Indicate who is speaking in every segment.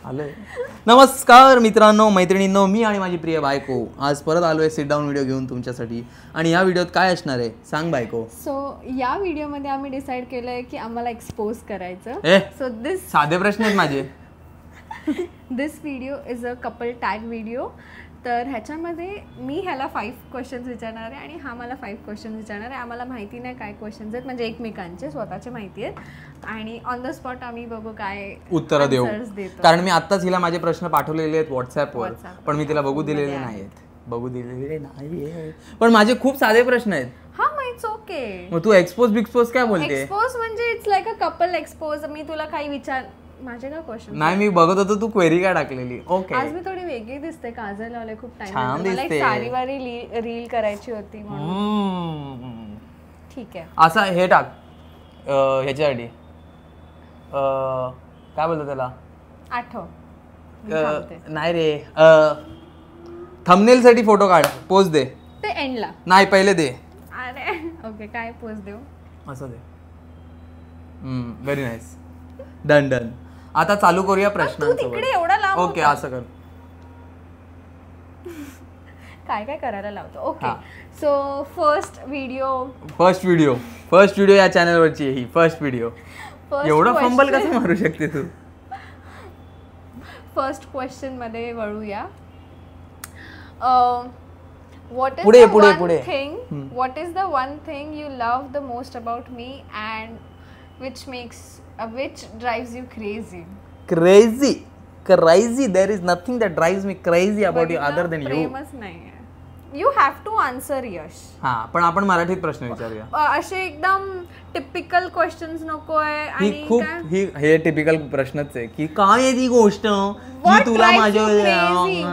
Speaker 1: आले. नमस्कार मित्रांनो, मैत्रिणींनो, मी आणि माझी प्रिय बायको आज परत आलोय सिट डाऊन व्हिडिओ घेऊन तुमच्यासाठी. आणि या व्हिडिओत काय असणार आहे सांग बायको.
Speaker 2: सो या व्हिडिओमध्ये आम्ही डिसाईड केलंय की आम्हाला एक्सपोज करायचं. सो दिस
Speaker 1: साधे प्रश्न आहेत माझे.
Speaker 2: This video is a couple tag video. तर ह्याच्यामध्ये मी ह्याला 5 क्वेश्चन्स विचारणार आहे आणि हा मला 5 क्वेश्चन्स विचारणार आहे. आम्हाला माहिती नाही काय क्वेश्चन्स आहेत, म्हणजे एकमेकांचे स्वतःचे माहिती आहेत आणि ऑन द स्पॉट आम्ही बघू काय
Speaker 1: उत्तर देऊ. कारण मी आत्ताच हिला माझे प्रश्न पाठवलेले आहेत व्हॉट्सअपवर, पण मी तिला बघू दिलेले नाहीत. पण माझे खूप साधे प्रश्न आहेत.
Speaker 2: हा मग इट्स ओके.
Speaker 1: मग तू एक्सपोज बिक्सपोज काय बोलते?
Speaker 2: एक्सपोज म्हणजे it's like a couple expose. मी तुला काही विचार माझे का क्वेश्चन
Speaker 1: नाही, मी बघत होतो तू क्वेरी काय टाकलेली. ओके,
Speaker 2: आज मी थोडी वेगळी दिसते, काजल लावले खूप टाइम, मला एक साडीवारी रील करायची होती म्हणून. ठीक आहे,
Speaker 1: असा हे टाक ह्याच्यासाठी काय बोलतो त्याला,
Speaker 2: आठव
Speaker 1: नाही रे, थंबनेल साठी फोटो काढ, पोज दे.
Speaker 2: ते एंडला
Speaker 1: नाही, पहिले दे.
Speaker 2: अरे ओके, काय पोज देऊ?
Speaker 1: असं दे. Very nice. Done done. आता चालू करूया प्रश्नांसोबत.
Speaker 2: एवढा लांब
Speaker 1: ओके, असं कर.
Speaker 2: काय काय करायला लावतो. ओके, सो फर्स्ट
Speaker 1: व्हिडिओ या चॅनल वरची ही फर्स्ट व्हिडिओ. एवढा फंबल कसं मारू शकते तू?
Speaker 2: फर्स्ट क्वेश्चन मध्ये वळूया. What is the one thing you love the most about me and which drives you crazy? Crazy. There is nothing that drives me crazy about you other than you. प्रेमच नाहीये. You have to answer, यश.
Speaker 1: हां, पण आपण मराठीत प्रश्न विचारूया.
Speaker 2: असे एकदम typical questions नकोय. आणि
Speaker 1: खूप हे टिपिकल प्रश्नच आहे की काय आहे ती गोष्ट की तुला माझ्या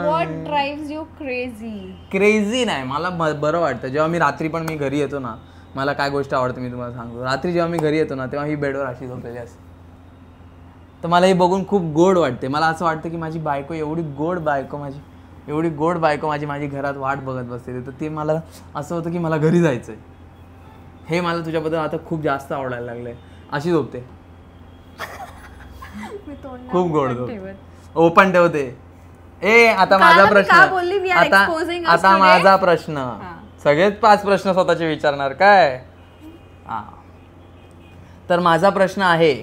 Speaker 2: What drives you crazy?
Speaker 1: Crazy नाही, मला बरं वाटतं जेव्हा मी घरी येतो ना. मला काय गोष्ट आवडते मी तुम्हाला सांगतो. रात्री जेव्हा मी घरी येतो ना तेव्हा ही बेडवर अशी झोपलेली असते, तर मला हे बघून खूप गोड वाटते. मला असं वाटतं की माझी बायको एवढी गोड बायको माझी घरात वाट बघत बसते. तर ते मला असं होतं की मला घरी जायचंय. हे मला तुझ्याबद्दल आता खूप जास्त आवडायला लागलंय. अशी झोपते, खूप गोड झोप, ओपन ठेवते. आता माझा प्रश्न सगळेच 5 प्रश्न स्वतःचे विचारणार काय? तर माझा प्रश्न आहे,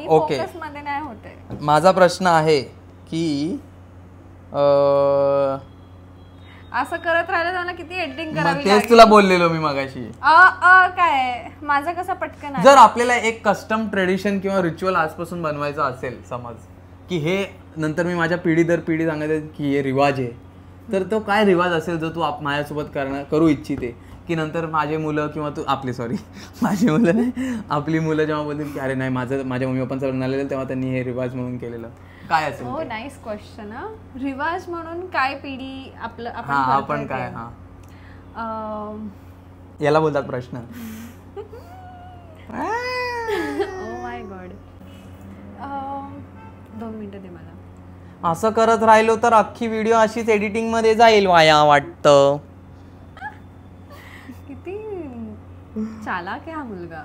Speaker 1: ओके, माझा प्रश्न आहे की
Speaker 2: असं करत राहिलं तर किती एडिटिंग करावी.
Speaker 1: तेच तुला बोललेलो मी मगाशी.
Speaker 2: काय माझं कसं पटकन.
Speaker 1: जर आपल्याला एक कस्टम ट्रेडिशन किंवा रिच्युअल आजपासून बनवायचं असेल, समज की हे नंतर मी माझ्या पिढी दर पिढी सांगायचं की हे रिवाज आहे, तर तो काय रिवाज असेल जो तू माझ्यासोबत करू इच्छिते की नंतर माझे मुलं किंवा माझी मुलं नाही, आपली मुलं जेव्हा बोलतील की अरे नाही, माझ्या मम्मी पप्पांचं लग्न आलेलं तेव्हा त्यांनी हे रिवाज म्हणून केलेलं, काय असेल?
Speaker 2: हो, नाईस क्वेश्चन. रिवाज म्हणून काय पिढी
Speaker 1: आपण काय याला बोलतात प्रश्न.
Speaker 2: ओ माय गॉड, 2 मिनिटं दे मला.
Speaker 1: असं करत राहिलो तर अख्खी व्हिडिओ अशीच एडिटिंग मध्ये जाईल वाया वाटतं.
Speaker 2: किती चालाक आहे हा मुलगा.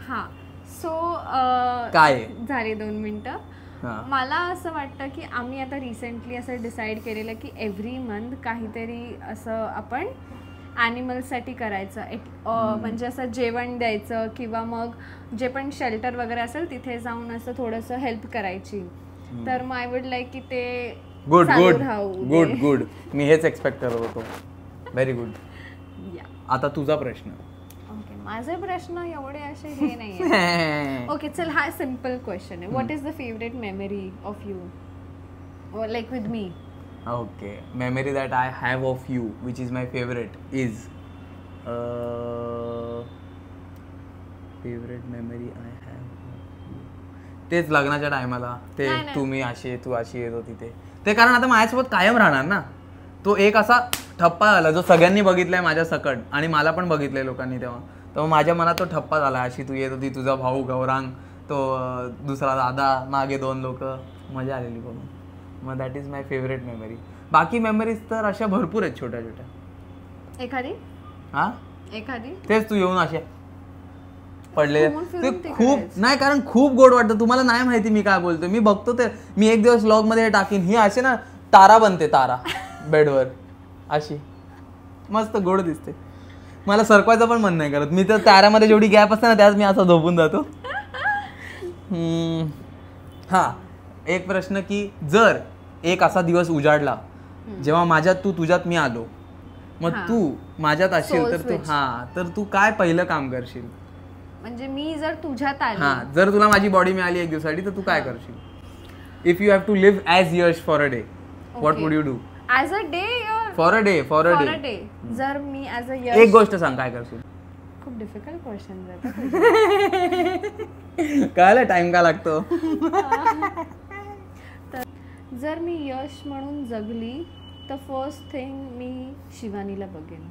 Speaker 2: हा, सो
Speaker 1: काय
Speaker 2: झाले 2 मिनिटं. मला असं वाटतं की आम्ही आता रिसेंटली असं डिसाईड केलेलं की एव्हरी मंथ काहीतरी असं आपण ॲनिमल्ससाठी करायचं. म्हणजे असं जेवण द्यायचं किंवा मग जे पण शेल्टर वगैरे असेल तिथे जाऊन असं थोडंसं हेल्प करायची. तर मग आय वुड लाईक की ते
Speaker 1: गुड. मी हेच एक्सपेक्ट करत होतो. Very good. आता तुझा प्रश्न.
Speaker 2: ओके, माझे प्रश्न एवढे असे हे नाही. ओके, चल, हा सिम्पल क्वेश्चन आहे. What is the favourite memory of you, like with me?
Speaker 1: Okay, memory that I have of you, which is my favorite, is favorite memory I have of you. तेच लग्नाच्या टायमाला ते तू अशी येत होती ते कारण आता माझ्यासोबत कायम राहणार ना. तो एक असा ठप्पा झाला जो सगळ्यांनी बघितलाय माझ्या सकट आणि मला पण बघितलंय लोकांनी तेव्हा. तर माझ्या मनात तो ठप्पा झाला. अशी तू येत होती, तुझा भाऊ गौरांग, तो दुसरा दादा, मागे 2 लोक, मजा आलेली बघून. मग that is my favourite memory. बाकी मेमरीज तर अशा भरपूर आहेत छोट्या छोट्या.
Speaker 2: एखादी
Speaker 1: तेच तू येऊन अशा पडले ते खूप नाही, कारण खूप गोड वाटतं. तुम्हाला नाही माहिती मी काय बोलतोय. मी बघतो ते, मी एक दिवस व्लॉग मध्ये टाकीन, ही असे ना तारा बनते, तारा बेडवर अशी मस्त गोड दिसते. मला सरकवायचं पण मन नाही करत. मी तर ताऱ्यामध्ये जेवढी गॅप असते ना त्याच मी असा झोपून जातो. हा एक प्रश्न की जर एक असा दिवस उजाडला जेव्हा माझ्यात तू तुझ्यात मी आलो, मग तू माझ्यात असेल तर तू तर तू काय पहिलं काम करशील?
Speaker 2: म्हणजे मी जर तुझ्यात आली,
Speaker 1: जर तुला माझी बॉडी मिळाली एक दिवसासाठी तर तू काय करशील? If you have to live as Yash for a day, what would you do?
Speaker 2: As a day
Speaker 1: for a day? For a day.
Speaker 2: जर मी ॲज अ यश,
Speaker 1: एक गोष्ट सांग, काय करशील?
Speaker 2: खूप डिफिकल्ट क्वेश्चन
Speaker 1: कळलं टाइम का लागतो?
Speaker 2: तर जर मी यश म्हणून जगली तर फर्स्ट थिंग मी शिवानीला बघेन.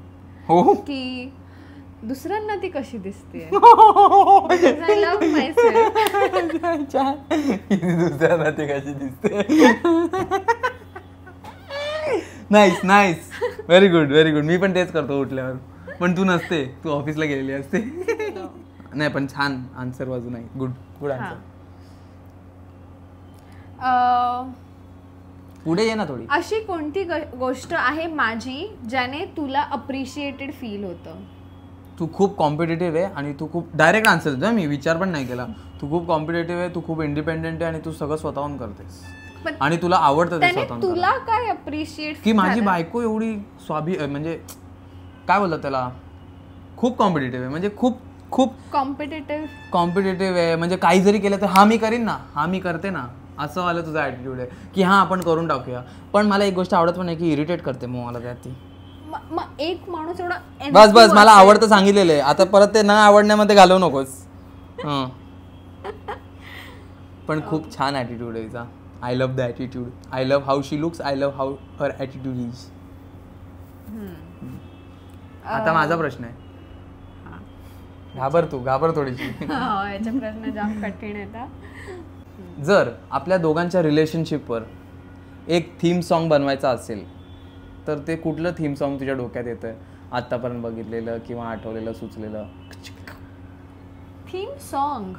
Speaker 1: हो
Speaker 2: की दुसऱ्यांना ती कशी दिसते.
Speaker 1: दुसऱ्यांना ती कशी दिसते. Nice nice, very good very good. मी पण तेच करतो उठल्यावर. पण तू नसते, तू ऑफिसला गेलेली असते. नाही पण छान आन्सर बाजू नाही. Good good answer. पुढे ये ना थोडी.
Speaker 2: अशी कोणती गोष्ट आहे माझी ज्याने तुला अप्रिशिएटेड फील होतं?
Speaker 1: तू खूप कॉम्पिटेटिव्ह आहे आणि तू खूप डायरेक्ट आन्सर देतो. मी विचार पण नाही केला. तू खूप कॉम्पिटेटिव्ह आहे, तू खूप इंडिपेंडेंट आहे आणि तू सगळं स्वतःहून करतेस आणि तुला आवडतं ते स्वतःहून.
Speaker 2: तुला काय अप्रिशिएट
Speaker 1: की माझी बायको एवढी म्हणजे काय बोलतात त्याला, खूप कॉम्पिटेटिव्ह आहे. म्हणजे खूप खूप कॉम्पिटेटिव्ह आहे. म्हणजे काही जरी केलं तर हा मी करीन ना, हा मी करते ना, असं वाला तुझा ॲटिट्यूड आहे की हा आपण करून टाकूया. पण मला एक गोष्ट आवडत पण नाही की इरिटेट करते मग मला त्यात ती.
Speaker 2: एक माणूस एवढा
Speaker 1: बस बस मला आवडतं सांगितलेलं आहे. आता परत ते न आवडण्यामध्ये घालवू नकोस. पण खूप छान ॲटिट्यूड आहे तिचा. I love the attitude. I love how she looks. I love how her attitude is. आता माझा प्रश्न आहे. घाबर थोडीशी.
Speaker 2: याचा प्रश्न जाम कठीण आहे.
Speaker 1: जर आपल्या दोघांच्या रिलेशनशिपवर एक थीम सॉन्ग बनवायचा असेल तर ते कुठलं थीम सॉन्ग तुझ्या डोक्यात येतंय आतापर्यंत बघितलेलं किंवा आठवलेलं, सुचलेलं?
Speaker 2: थीम सॉन्ग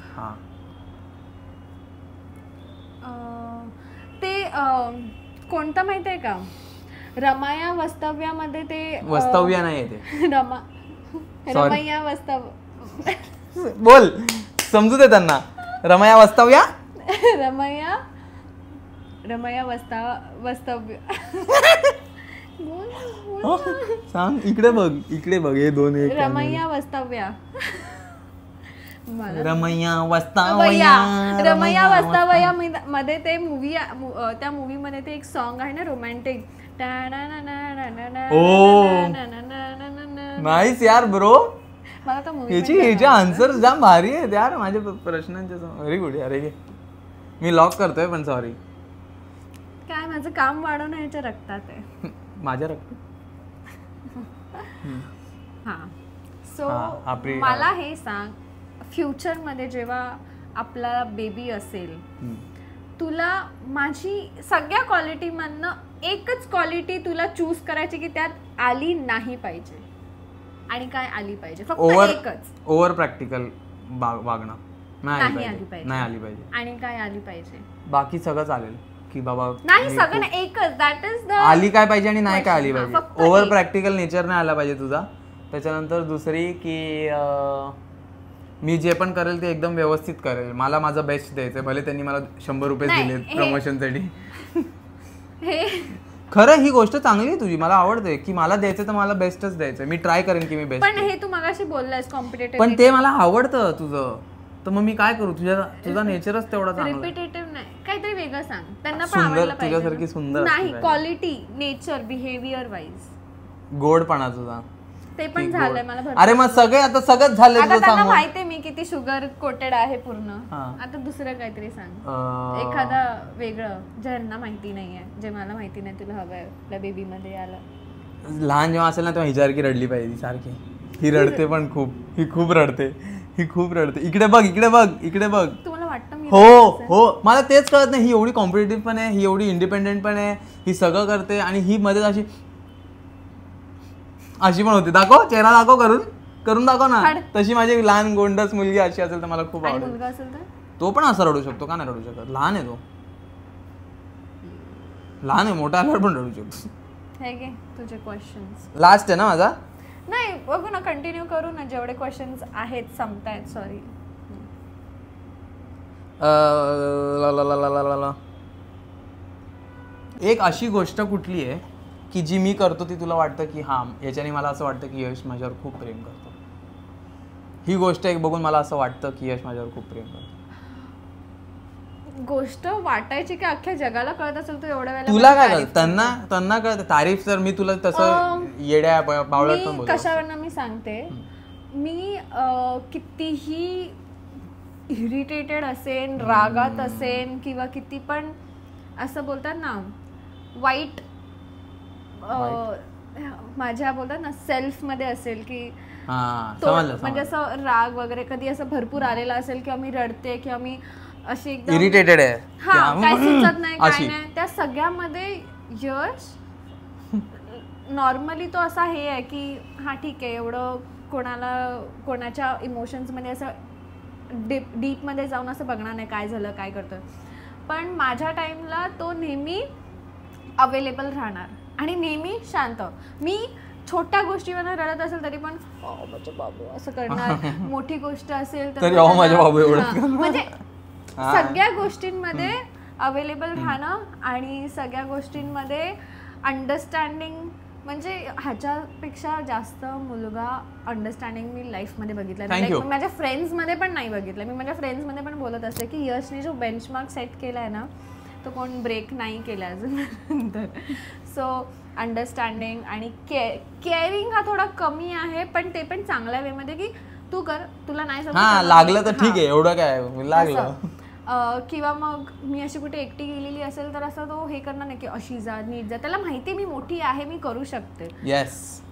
Speaker 2: ते कोणतं माहिती आहे का? रमाया वास्तव्यामध्ये ते
Speaker 1: वास्तव्य नाही येते.
Speaker 2: रमैया वास्तव
Speaker 1: बोल, समजू दे त्यांना. रमैया वास्तव्या,
Speaker 2: रमैया वास्तव्य.
Speaker 1: सांग. इकडे बघ हे दोन.
Speaker 2: रमैया वास्तव्या.
Speaker 1: रमैया वास्तव्या
Speaker 2: मध्ये ते मूवी, त्या मूवी मध्ये ते एक सॉन्ग आहे ना रोमॅन्टिक.
Speaker 1: नाईस यार ब्रो.
Speaker 2: मला तर मूवी
Speaker 1: याचे आन्सर जाम भारी आहेत यार माझ्या प्रश्नांचे. व्हेरी गुड यार. मी लॉक करतोय पण सॉरी.
Speaker 2: काय माझं काम वाढवण्याच्या रक्तात आहे.
Speaker 1: माझ्या रक्तात.
Speaker 2: सो मला हे सांग, फ्युचर मध्ये जेव्हा आपला बेबी असेल, तुला माझी सगळ्या क्वालिटी मधनं एकच क्वालिटी तुला चूज करायची की त्यात आली नाही पाहिजे, आणि काय आली पाहिजे? फक्त एकच.
Speaker 1: ओव्हर प्रॅक्टिकल वागणं
Speaker 2: नाही आली
Speaker 1: पाहिजे.
Speaker 2: आणि काय आली पाहिजे?
Speaker 1: बाकी सगळं चालेल की बाबा
Speaker 2: नाही, सगळं एकच. दॅट इज द
Speaker 1: आली काय पाहिजे आणि नाही काय आली पाहिजे. ओव्हर प्रॅक्टिकल नेचर नाही आला पाहिजे तुझा. त्याच्यानंतर दुसरी की मी जे पण करेल ते एकदम व्यवस्थित करेल. मला माझा बेस्ट द्यायचंय, भले त्यांनी मला 100 रुपये दिले प्रमोशनसाठी. खरं ही गोष्ट चांगली आहे तुझी, मला आवडते की मला द्यायचं तर मला बेस्टच द्यायचं. मी ट्राय करेन की मी बेस्ट.
Speaker 2: पण हे तू मगाशी बोललास कॉम्पिटिटिव्ह,
Speaker 1: पण ते मला आवडतं तुझं. तर मग मी काय करू? तुझा नेचरच तेवढा चांगला.
Speaker 2: रिपिटेटिव्ह नाही, काहीतरी वेगळं सांग. त्यांना पण आवडलं पाहिजे.
Speaker 1: तुझ्यासारखी सुंदर
Speaker 2: नाही, क्वालिटी, नेचर, बिहेवियर वाईज.
Speaker 1: गोडपणा तुझा
Speaker 2: ते पण झालंय मला भरपूर.
Speaker 1: अरे मग सगळंच झालंय.
Speaker 2: आता त्यांना माहितीये मी किती शुगर कोटेड आहे पूर्ण. आता दुसरं काहीतरी सांग, एखादा वेगळं ज्यांना माहिती नाहीये, जे मला माहिती नाही तुला हवंय आपल्या बेबी मध्ये याला.
Speaker 1: लहान जेव्हा असेल ना तेव्हा हिच्यासारखी रडली पाहिजे सारखी. ही रडते पण खूप. ही खूप रडते. इकडे बघ.
Speaker 2: तुम्हाला वाटतं?
Speaker 1: हो मला तेच कळत नाही. ही एवढी कॉम्पिटेटिव्ह पण आहे, ही एवढी इंडिपेंडेंट पण आहे, ही सगळं करते आणि ही मध्ये अशी पण होती. दाखव चेहरा, दाखव करून. करून दाखव ना. तशी माझी लहान गोंडस मुलगी अशी असेल तर मला खूप आवडेल.
Speaker 2: मुलगा असेल तर
Speaker 1: तो पण असं रडू शकतो का नाही रडू शकत? लहान आहे तो, लहान आहे, मोठा आल्यावर पण रडू शकतो.
Speaker 2: हे घे तुझे क्वेश्चन्स.
Speaker 1: लास्ट आहे ना माझा?
Speaker 2: नाही बघू ना, कंटिन्यू करू ना, जेवढे क्वेश्चन्स आहेत संपतायत. सॉरी.
Speaker 1: एक अशी गोष्ट कुठली आहे की जी मी करतो ती तुला वाटतं की हा याच्याने मला असं वाटतं की यश माझ्यावर खूप प्रेम करतो? ही गोष्ट एक बघून मला असं वाटतं की यश माझ्यावर खूप प्रेम करतो.
Speaker 2: गोष्ट वाटायची की अख्ख्या जगाला कळत असेल तर एवढ्या वेळेला
Speaker 1: तुला काय कळत? त्यांना कळत तारीफ. तर मी तुला तसं येड्या बावळट पण बोलतो.
Speaker 2: कशावरनं मी सांगते, मी कितीही इरिटेटेड असेन, रागात असेन किंवा किती पण असं बोलतात ना वाईट माझ्या बोलतात ना सेल्फ मध्ये असेल की म्हणजे असं राग वगैरे कधी असं भरपूर आलेला असेल किंवा मी रडते किंवा मी अशी एकदम
Speaker 1: इरिटेटेड आहे,
Speaker 2: काय सुचत नाही काय नाही, त्या सगळ्यामध्ये यश नॉर्मली तो असा हे आहे की हा ठीक आहे, एवढं कोणाच्या इमोशन्स मध्ये असं डीप मध्ये जाऊन असं बघणार नाही काय झालं काय करतोय. पण माझ्या टाइमला तो नेहमी अवेलेबल राहणार आणि नेहमी शांत. मी छोट्या गोष्टीवर रडत असेल तरी पण माझ्या बाबू असं करणार, मोठी गोष्ट असेल तर
Speaker 1: माझ्या बाबू एवढं,
Speaker 2: म्हणजे सगळ्या गोष्टींमध्ये अवेलेबल राहणं आणि सगळ्या गोष्टींमध्ये अंडरस्टँडिंग. म्हणजे ह्याच्यापेक्षा जास्त मुलगा अंडरस्टँडिंग मी लाईफमध्ये बघितला नाही. माझ्या फ्रेंड्समध्ये पण नाही बघितलं. मी माझ्या फ्रेंड्समध्ये पण बोलत असते की यशने जो बेंचमार्क सेट केला आहे ना तो कोण ब्रेक नाही केला अजून. सो अंडरस्टँडिंग आणि केअरिंग हा थोडा कमी आहे, पण ते पण चांगल्या वेमध्ये की तू कर, तुला नाही
Speaker 1: समजलं लागलं तर ठीक आहे, एवढं काय लागलं.
Speaker 2: किंवा मग मी अशी कुठे एकटी गेलेली असेल तर असं तो हे करणार नाही की अशी जा नीट जा. त्याला माहिती मी मोठी आहे, मी करू शकते.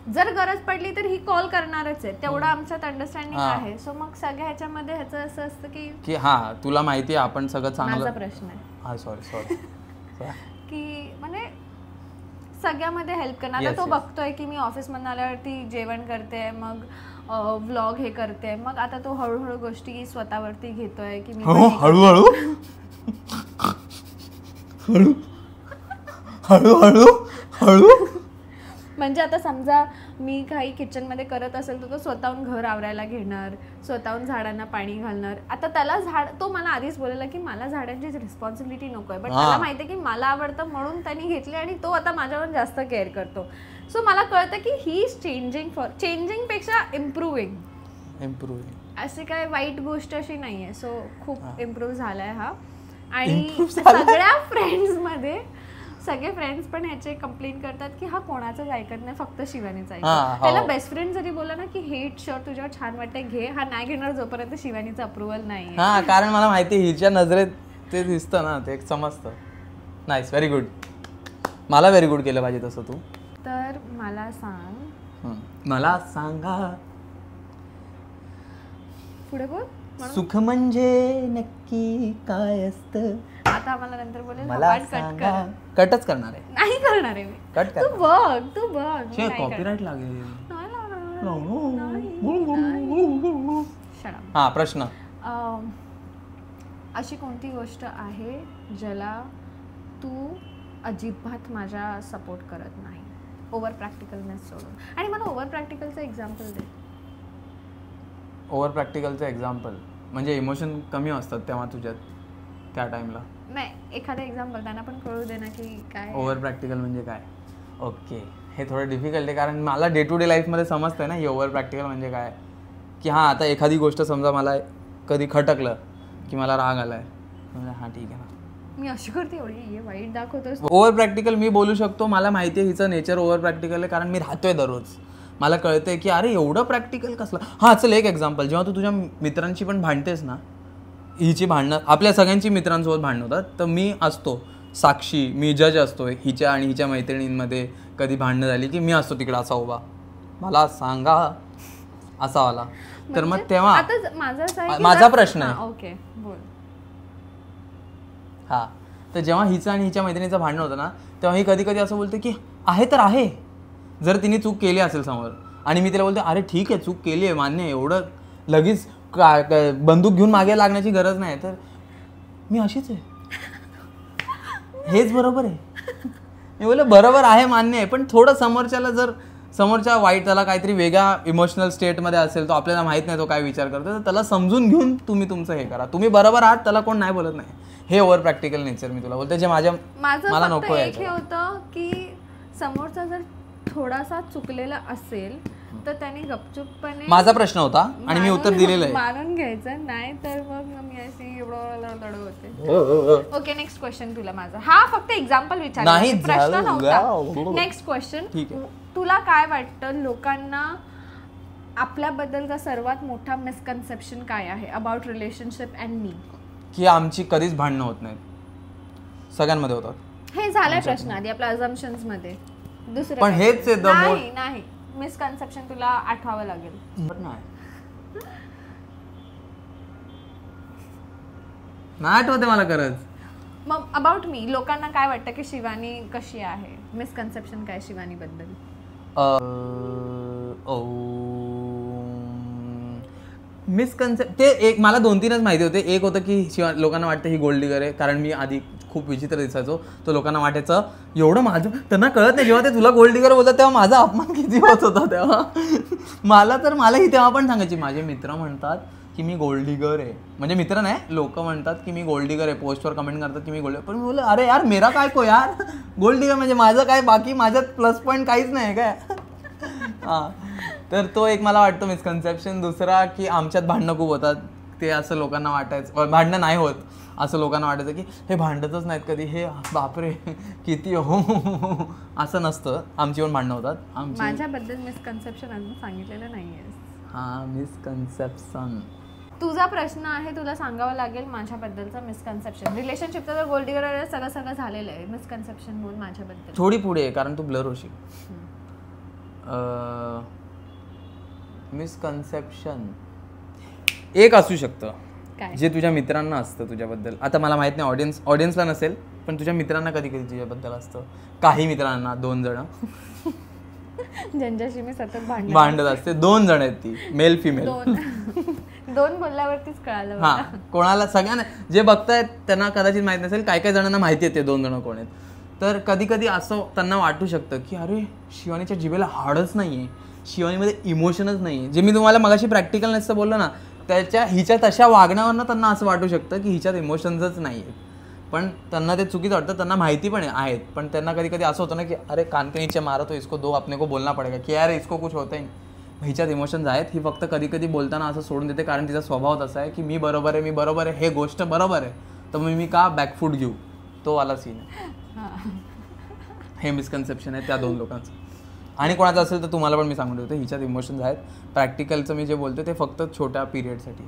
Speaker 2: जर गरज पडली तर ही कॉल करणारच आहे. तेवढं आमच्यात अंडरस्टँडिंग आहे. सो मग सगळ्या ह्याच्यामध्ये ह्याचं असं असतं की
Speaker 1: हा तुला माहिती आहे आपण सगळं चांगलं.
Speaker 2: माझा प्रश्न आहे
Speaker 1: सॉरी
Speaker 2: की म्हणजे सगळ्यामध्ये हेल्प करणार. आता तो बघतोय की मी ऑफिसमधून आल्यावरती जेवण करते, मग व्लॉग हे करते, मग आता तो हळूहळू गोष्टी स्वतःवरती घेतोय की मी
Speaker 1: हळूहळू
Speaker 2: म्हणजे आता समजा मी काही किचनमध्ये करत असेल तर तो स्वतःहून घर आवरायला घेणार, स्वतःहून झाडांना पाणी घालणार. आता त्याला तो मला आधीच बोललेला की मला झाडांची रिस्पॉन्सिबिलिटी नको आहे, पण त्याला माहिती आहे की मला आवडतं म्हणून त्यांनी घेतली आणि तो आता माझ्यावर जास्त केअर करतो. सो मला कळतं की ही इज चेंजिंग पेक्षा इम्प्रूव्हिंग. अशी काय वाईट गोष्ट अशी नाहीये. सो खूप इम्प्रूव्ह झालाय हा. आणि सगळ्या फ्रेंड्समध्ये सगळे फ्रेंड्स पण ह्याचे कंप्लेंट करतात की हा कोणाचंच ऐकत नाही, फक्त शिवानीच ऐकतो. त्याला बेस्ट फ्रेंड जरी बोला ना की हे शर्ट तुझ्यावर छान वाटतंय घे, हा नाही घेणार जोपर्यंत शिवानीचं अप्रुव्हल नाही.
Speaker 1: कारण मला माहिती हिच्या नजरेत ते दिसतं ना, ते समजतं. Nice, very good. मला व्हेरी गुड केलं पाहिजे तसं तू.
Speaker 2: तर मला
Speaker 1: सांगा
Speaker 2: पुढे बोल.
Speaker 1: सुख म्हणजे नक्की काय असतं?
Speaker 2: आता आम्हाला नंतर बोलेल
Speaker 1: मला कटच करणार आहे.
Speaker 2: नाही करणार आहे मी.
Speaker 1: कट कर.
Speaker 2: तू बघ
Speaker 1: कॉपीराइट लागेल. हा प्रश्न.
Speaker 2: अशी कोणती गोष्ट आहे ज्याला तू अजिबात माझ्या सपोर्ट करत नाही? ओव्हर प्रॅक्टिकलनेस सोडून. आणि मला ओव्हर प्रॅक्टिकलचं एक्झाम्पल दे.
Speaker 1: ओव्हर प्रॅक्टिकलचं एक्झाम्पल म्हणजे इमोशन कमी असतात तेव्हा तुझ्यात त्या टाइमला?
Speaker 2: नाही, एखादं एक्झाम्पल त्यांना पण कळू दे ना की काय
Speaker 1: ओव्हर प्रॅक्टिकल म्हणजे काय. ओके, हे थोडं डिफिकल्ट आहे कारण मला डे टू डे लाईफमध्ये समजतंय ना हे ओव्हर प्रॅक्टिकल म्हणजे काय. की हां आता एखादी गोष्ट समजा मला कधी खटकलं की मला राग आलाय, हां ठीक आहे ना
Speaker 2: मी अशी करते एवढी वाईट दाखवतोस.
Speaker 1: ओव्हर प्रॅक्टिकल मी बोलू शकतो. मला माहिती आहे हिचं नेचर ओव्हर प्रॅक्टिकल आहे कारण मी राहतोय दररोज. मला कळतंय की अरे एवढं प्रॅक्टिकल कसलं. हां चल एक एक्झाम्पल. जेव्हा तू तुझ्या मित्रांशी पण भांडतेस ना, हिची भांडणं आपल्या सगळ्यांची मित्रांसोबत भांडणं होतात, तर मी असतो साक्षी, मी जज असतो हिच्या आणि हिच्या मैत्रिणींमध्ये कधी भांडणं झाली की मी असतो तिकडे असा उभा, मला सांगा असा वाला. तर मग तेव्हा माझा प्रश्न आहे.
Speaker 2: ओके बोल.
Speaker 1: हा तर जेव्हा हिचं आणि हिच्या मैत्रिणीचं भांडणं होतं ना, तेव्हा ही कधी कधी असं बोलते की आहे तर आहे. जर तिने चूक केली असेल समोर आणि मी तिला बोलतो अरे ठीक आहे चूक केली आहे मान्य आहे, एवढं लगेच बंदूक घेऊन मागे लागण्याची गरज नाही, तर मी अशीच आहे, हेच बरोबर आहे. मी बोललो बरोबर आहे मान्य आहे, पण थोडं समोरच्याला जर समोरच्या वाईट त्याला काहीतरी वेगळ्या इमोशनल स्टेटमध्ये असेल, तो आपल्याला माहित नाही तो काय विचार करतो, तर त्याला समजून घेऊन तुम्ही तुमचं हे करा. तुम्ही बरोबर आहात त्याला कोण नाही बोलत नाही. हे ओव्हर प्रॅक्टिकल नेचर मी तुला बोलते जे मला नको आहे.
Speaker 2: हे होतं की समोरचा जर थोडासा चुकलेला असेल तर त्याने गपचूपपणे
Speaker 1: माझा प्रश्न होता आणि मी उत्तर दिलेलं आहे,
Speaker 2: मानून घ्यायचं, नाही तर मग मी अशी एवढं लढवते. ओके नेक्स्ट क्वेश्चन तुला माझा, हा फक्त एक्झाम्पल विचारला, प्रश्न नव्हता. नेक्स्ट क्वेश्चन, तुला काय वाटतं लोकांना आपल्याबद्दलचा सर्वात मोठा मिसकन्सेप्शन काय आहे अबाउट रिलेशनशिप अँड मी?
Speaker 1: की आमची कधीच भांडणं होत नाहीत, सगळ्यांमध्ये होतात.
Speaker 2: हे झालाय प्रश्न आधी आपल्या अझम्पशन्स मध्ये. दुसरं
Speaker 1: पण हेच
Speaker 2: नाही मिसकन्सेप्शन तुला आठवावं लागेल.
Speaker 1: नाही आठवते मला खरंच.
Speaker 2: मग अबाउट मी लोकांना काय वाटतं की शिवानी कशी आहे, मिसकन्सेप्शन काय शिवानी बद्दल?
Speaker 1: मिसकन्सेप्ट ते एक मला 2-3च माहिती होते. एक होतं की लोकांना वाटतं ही गोल्ड डिगर आहे, कारण मी आधी खूप विचित्र दिसायचो, तो लोकांना वाटायचं एवढं माझं त्यांना कळत नाही. जेव्हा ते तुला गोल्ड डिगर बोलतात तेव्हा माझा अपमान किती होत होता तेव्हा. मलाही तेव्हा पण सांगायची, माझे मित्र म्हणतात की मी गोल्ड डिगर आहे, म्हणजे मित्र नाही लोक म्हणतात की मी गोल्ड डिगर आहे, पोस्टवर कमेंट करतात की मी गोल्ड, पण मी बोललो अरे यार मेरा काय को यार, गोल्ड डिगर म्हणजे माझं काय, बाकी माझ्यात प्लस पॉईंट काहीच नाही काय. हां, तर तो एक मला वाटतं मिसकन्सेप्शन. दुसरा की आमच्यात भांडणं खूप होतात, ते असं लोकांना वाटायचं, भांडणं नाही होत असं लोकांना वाटायचं की हे भांडतच नाहीत कधी, हे बापरे किती हो असं नसतं, आमची पण भांडणं होतात.
Speaker 2: माझ्याबद्दल मिसकन्सेप्शन अजून सांगितलेलं नाहीये.
Speaker 1: हां, मिसकन्सेप्शन
Speaker 2: तुझा प्रश्न आहे, तुला सांगावं लागेल माझ्याबद्दलचं मिसकन्सेप्शन. रिलेशनशिपचं तर गोल्ड डिगर सगळं झालेलं आहे, मिसकन्सेप्शन बोल माझ्याबद्दल.
Speaker 1: थोडी पुढे आहे कारण तू ब्लर होशील. मिसकन्सेप्शन एक असू शकतं जे तुझ्या मित्रांना असतं तुझ्याबद्दल. आता मला माहित नाही ऑडियन्सला नसेल, पण तुझ्या मित्रांना कधी कधी तुझ्याबद्दल असतं. काही मित्रांना 2 जण
Speaker 2: ज्यांच्याशी मी सतत
Speaker 1: भांडत असते, 2 जण आहेत ती, मेल फिमेल.
Speaker 2: 2 बोलल्यावरतीच कळालं.
Speaker 1: हा, कोणाला सगळ्यांना जे बघतायत त्यांना कदाचित माहित नसेल, काही जणांना माहिती आहे ते 2 जण कोण आहेत. तर कधी कधी असं त्यांना वाटू शकतं की अरे शिवानीच्या जिभेला हाडच नाहीये, शिवानीमध्ये इमोशनच नाहीये. जे मी तुम्हाला मगाशी प्रॅक्टिकल नसतं बोललो ना, हिच्या तशा वागण्यावरनं त्यांना असं वाटू शकतं की हिच्यात इमोशन्सच नाही आहेत. पण त्यांना ते चुकीचं वाटतं, त्यांना माहिती पण आहेत, पण त्यांना कधी कधी असं होतं ना की अरे कान के नीचे मारो तो इसको दो, अपने को बोलना पडेगा की यार इसको कुछ होतं नाही. हिच्यात इमोशन्स आहेत, ही फक्त कधी कधी बोलताना असं सोडून देते कारण तिचा स्वभाव तसा आहे की मी बरोबर आहे, हे गोष्ट बरोबर आहे, तर मी का बॅकफूट घेऊ, तो वाला सीन आहे. हे मिसकन्सेप्शन आहे त्या 2 लोकांचं. आणि कोणाचं असेल तर तुम्हाला पण मी सांगून ठेवतो, हिच्यात इमोशन्स आहेत. प्रॅक्टिकलचं मी जे बोलतो ते फक्त छोट्या पिरियडसाठी,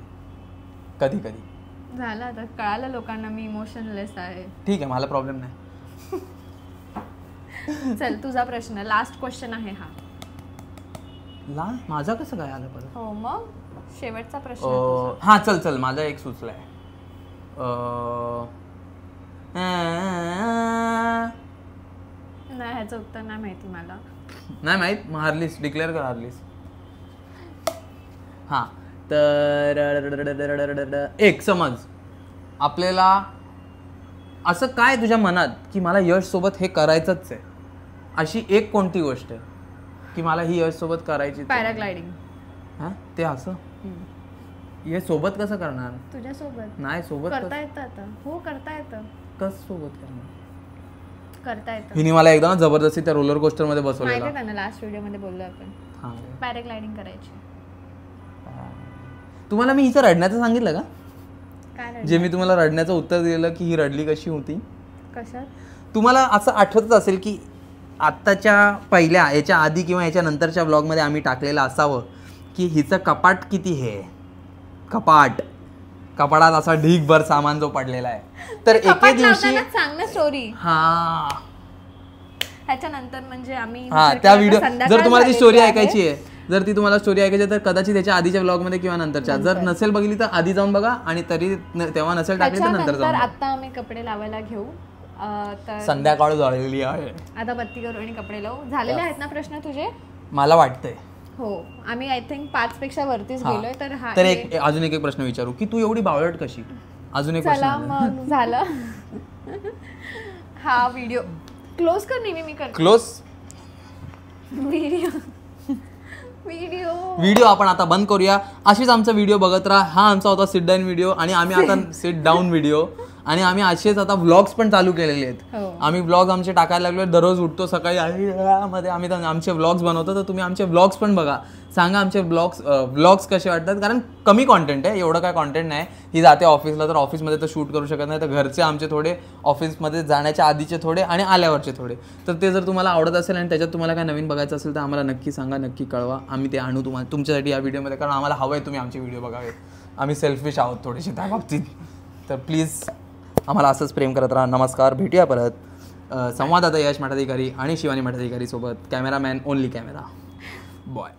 Speaker 1: कधी कधी
Speaker 2: झालं. आता कळालं लोकांना मी इमोशनलेस आहे.
Speaker 1: ठीक आहे, मला प्रॉब्लेम नाही.
Speaker 2: चल तुझा प्रश्न, लास्ट क्वेश्चन आहे हा.
Speaker 1: माझा कसं काय आलं परत?
Speaker 2: हो मग शेवटचा प्रश्न.
Speaker 1: हा चल माझा एक सुचलाय.
Speaker 2: नाही, ह्याचं उत्तर नाही माहिती मला.
Speaker 1: नाही माहित? मग हारलीस, डिक्लेअर कर हारलीस. हां, तर एक समज आपल्याला असं काय तुझ्या मनात की मला यश सोबत हे करायचंच आहे, अशी एक कोणती गोष्ट आहे की मला ही यश सोबत करायची?
Speaker 2: पॅराग्लायडिंग.
Speaker 1: हां, ते असं हे सोबत कसं करणार?
Speaker 2: तुझ्या सोबत
Speaker 1: नाही, सोबत
Speaker 2: करता येतं आता. हो करता येतं.
Speaker 1: कसं सोबत करणार?
Speaker 2: करता येतं.
Speaker 1: हिने मला एकदा ना जबरदस्ती त्या रोलर कोस्टर मध्ये बसवलेलं.
Speaker 2: माहिती आहे ना, लास्ट व्हिडिओ मध्ये बोललो आपण पॅराग्लायडिंग करायची.
Speaker 1: तुम्हाला मी हिचं रडण्याचं सांगितलं का?
Speaker 2: काय
Speaker 1: जे मी तुम्हाला रडण्याचं उत्तर दिलेलं की ही रडली कशी होती?
Speaker 2: कशात?
Speaker 1: तुम्हाला असं आठवतच असेल की आत्ताच्या पहिल्या याच्या आधी किंवा याच्या नंतरच्या ब्लॉगमध्ये आम्ही टाकलेलं असावं की हिचं कपाट किती हे, कपाटात असा ढीगभर सामान जो पडलेला आहे. तर एके दिवशी
Speaker 2: सांग ना स्टोरी.
Speaker 1: हा,
Speaker 2: ह्याच्यानंतर म्हणजे आम्ही
Speaker 1: त्या व्हिडिओ जर तुम्हाला ती स्टोरी ऐकायची आहे, जर ती तुम्हाला स्टोरी ऐकायची तर कदाचित त्याच्या आधीच्या ब्लॉगमध्ये किंवा नंतरच्या. जर नसेल बघितली तर आधी जाऊन बघा, आणि तरी तेव्हा नसेल टाकली तर नंतर जाऊन.
Speaker 2: आता आम्ही कपडे लावायला घेऊ. तर
Speaker 1: संध्याकाळ झालेली आहे,
Speaker 2: आता बत्ती करू आणि कपडे लावू. झालेले आहेत ना प्रश्न तुझे?
Speaker 1: मला वाटतंय
Speaker 2: हो आम्ही आय थिंक 5 पेक्षा वरतीच गेलोय.
Speaker 1: तर एक अजून एक प्रश्न विचारू की तू एवढी बावळट कशी? अजून एक
Speaker 2: चला मग झालं. हा व्हिडिओ क्लोज कर. नेहमी मी करते
Speaker 1: क्लोज. व्हिडिओ आपण आता बंद करूया. अशीच आमचा व्हिडिओ बघत राहा. हा आमचा होता सिट डाऊन व्हिडिओ आणि आम्ही आता सिट डाऊन व्हिडिओ आणि आम्ही असेच आता व्लॉग्स पण चालू केलेले आहेत. आम्ही व्लॉग आमचे टाकायला लागलो. दररोज उठतो सकाळी मध्ये आम्ही आमचे व्लॉग्स बनवतो. तर तुम्ही आमचे व्लॉग्स पण बघा. सांगा आमचे व्लॉग्स कसे वाटतात. कारण कमी कॉन्टेंट आहे, एवढं काय कॉन्टेंट नाही. ही जाते ऑफिसला तर ऑफिसमध्ये तर शूट करू शकत नाही. तर घरचे आमचे थोडे, ऑफिसमध्ये जाण्याच्या आधीचे थोडे आणि आल्यावरचे थोडे. तर ते जर तुम्हाला आवडत असेल आणि त्याच्यात तुम्हाला काय नवीन बघायचं असेल तर आम्हाला नक्की सांगा, नक्की कळवा. आम्ही ते आणू तुम्हाला तुमच्यासाठी या व्हिडिओमध्ये. कारण आम्हाला हवं आहे तुम्ही आमचे व्हिडिओ बघावे. आम्ही सेल्फिश आहोत थोडेसे त्या बाबतीत. तर प्लीज आम्हाला असंच प्रेम करत राहा. नमस्कार. भेटूया परत संवाददाता यश मठाधिकारी आणि शिवानी मठाधिकारी सोबत. Cameraman only camera boy.